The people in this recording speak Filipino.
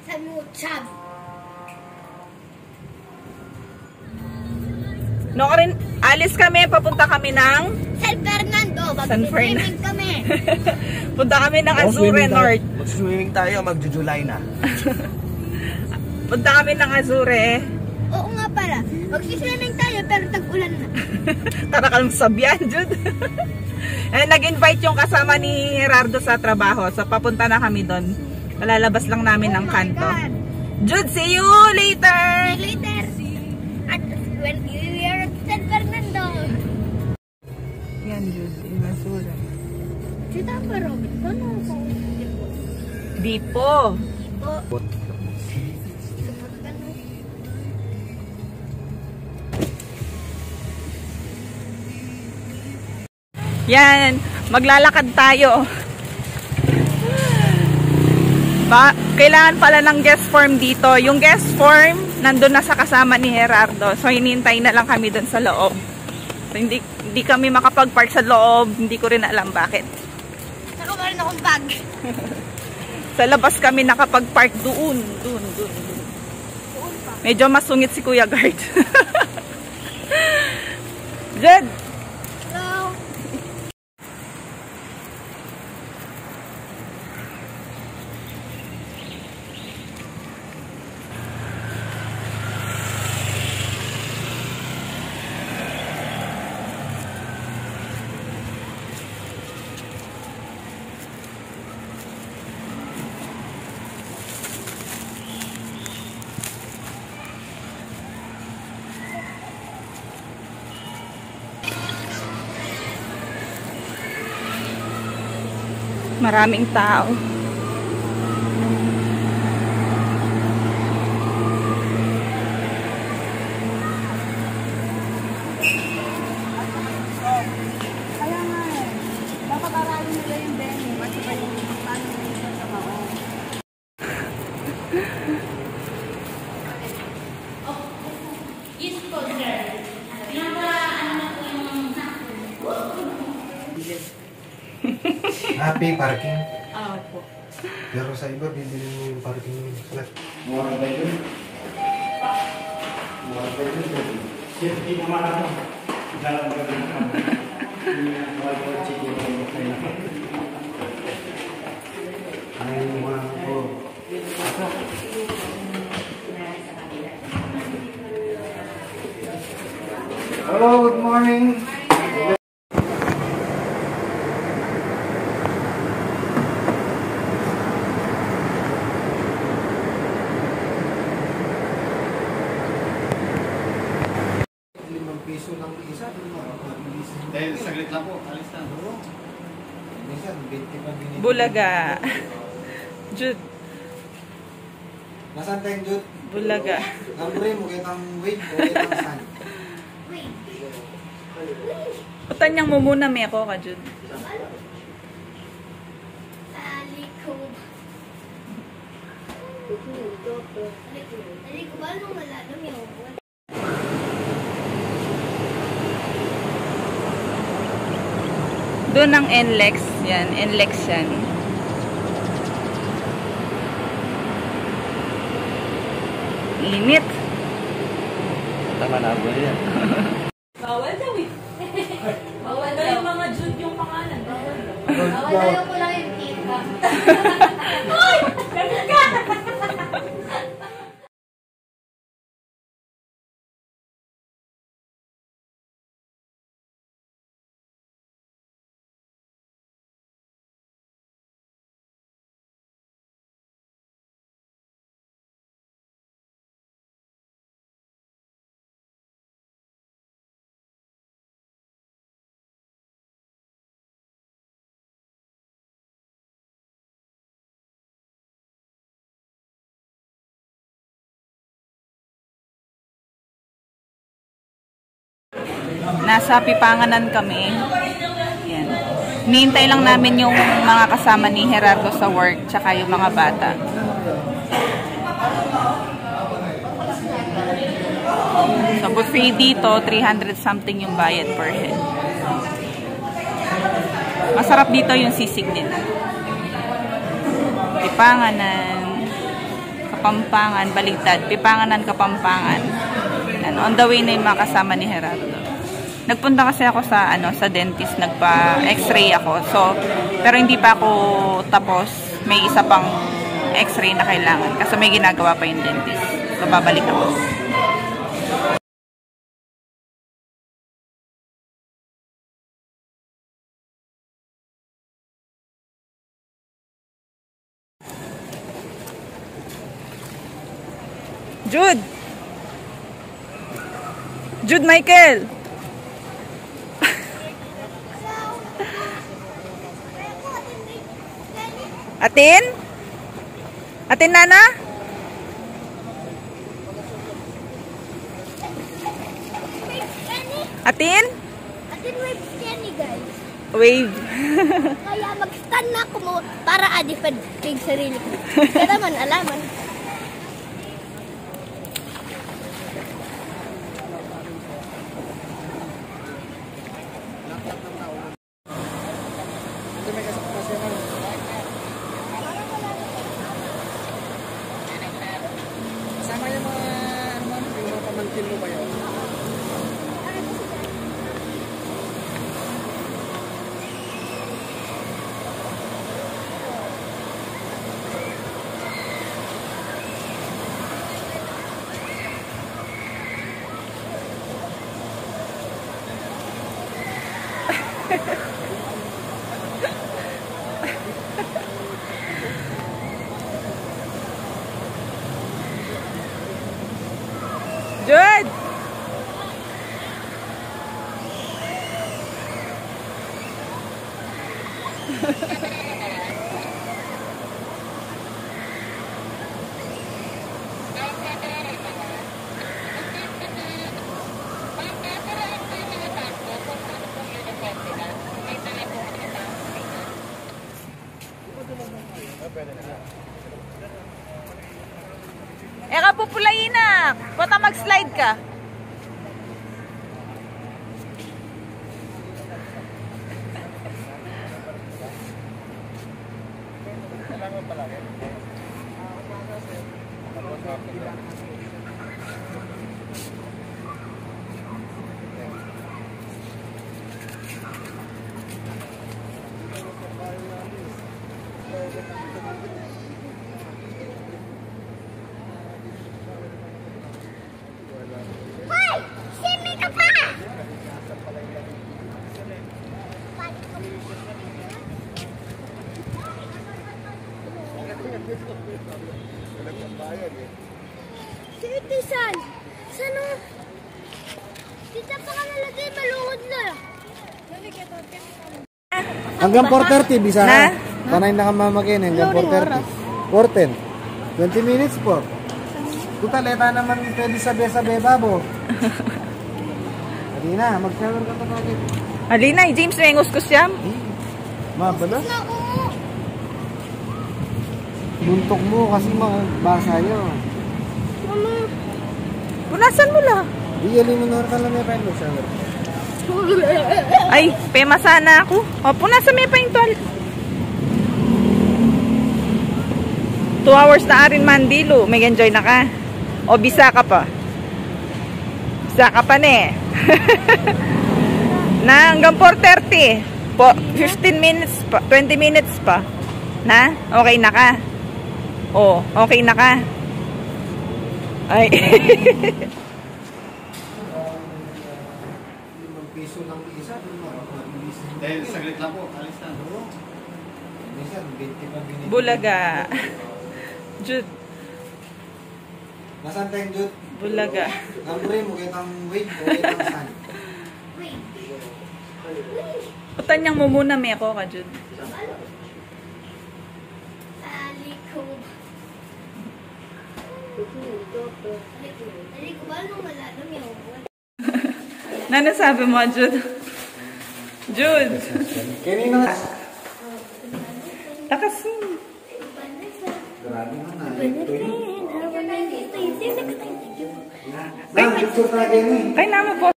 Sa Mutsab. No rin, alis kami, papunta kami ng San Fernando. San Fernando kami. Punta kami ng Azure North. Mag-swimming tayo, mag-July na. Punta kami ng Azure. Oo nga pala. Mag-swimming tayo pero tag-ulan na. Tara ka lang sabyan, Jude. Nag-invite yung kasama ni Gerardo sa trabaho. So papunta na kami doon. Malalabas lang namin ng kanto. Jude, see you later! See you later! At when we are at San Fernando. Yan, Jude. Yung Azure. Sita pa, Robin. Ano ako? Di po. Po. Yan, maglalakad tayo. Kailangan pala ng guest form dito. Yung guest form, nandun na sa kasama ni Gerardo. So, hinihintay na lang kami dun sa loob. So, hindi kami makapag-park sa loob. Hindi ko rin alam bakit. Saka meron akong bag. Sa labas kami nakapag-park doon. Medyo masungit si Kuya Guard. Jed! Hello! Maraming tao. Kaya nga eh. Dapat aralin nila yung venue. Kasi pa yung paano nila sa trabaho. Yes po, sir. Happy parking. Po. Pero sa iba, bibili mo yung parking slot. Mura ba yun? Mura ba yun? Safety naman ako. Dalang gawin ako. Hindi na mawala chicken ko kayo na. Ay, mga ko. Hello, good morning. Piso lang isa, Dahil saglit lang po, alis na. minsan 20 pa binibili. Bulaga. Jude, Nasaan tayong Jude? Bulaga. Nambure mo kitang wait o kitang sun. Wait. Utanyang mo muna may ako ka, Jude. Talikod. Talikod ba nung wala nung yung Doon ang NLEX. Yan, NLEX yan. Init. Tama na ako yan. Bawal daw eh. Bawal daw yung mga Jude yung pangalan. Bawal daw. Wala ko lang yung tita. Hoy! Ganun ka! Nasa Pipanganan kami. Yan. Nihintay lang namin yung mga kasama ni Gerardo sa work, tsaka yung mga bata. So, buffet dito, 300 something yung bayad per head. Masarap dito yung sisig nila. Pipanganan. Kapampangan, baligtad. Pipanganan, Kapampangan. Yan, on the way na yung mga kasama ni Gerardo. Nagpunta kasi ako sa sa dentist, nagpa-x-ray ako. So, pero hindi pa ako tapos. May isa pang x-ray na kailangan kasi may ginagawa pa yung dentist. So, babalik ako. Jude! Jude Michael! Atin? Atin, Nana? Atin? Atin wave scanny, guys. Wave. Kaya mag-stand na ako mo para a-defend yung sarili ko. Kaya naman, alaman. Kasama yung mga pamangkin mo ba yun? Jude! Eka pupulayin na. Bata mag-slide ka. Hoy! Simi ka pa! Si Itisan! Saan o? Dito pa ka nalagay, malungod na. Hanggang 4:30, bisa Na? na. Panay na kamamakin, hanggang 4:30. 4:10. 20 minutes po. Tutal, eta naman pwede sabi-sabi, babo. Hindi na, mag-shower ka tapagin. Alina, James Rengos ko siya. Mabalas. Naku! Buntok mo kasi mabasa yun. Mama! Punasan mo lang. Di, eliminor ka lang may pain mag-shower. Ay, pema sana ako. O, punasan mo pa yung tol. 2 hours na arin Mandilo. May enjoy na ka. O, bisa ka pa. Bisa ka pa na eh. Na, hanggang 4:30. 15 minutes pa. 20 minutes pa. Na? Okay na ka? O, okay na ka? Ay. 5 piso lang isa. Dahil saglit lang po, alis na. Minsan, 20 pa binigay. Bulaga. Jude. Nasaan tayong Jude? Bulaga. Namburin mo kitang wait o kitang sun. Utanyang mo muna may ako ka, Jude. Alikog. Alikog ba nung wala nang yung Ano sabi mo, Jude? Jude. Kanina nga. Lakas mo. Grabe mo na. Benefit, have a nice day. See you next time. Picture tayo ni. Kaya naman po.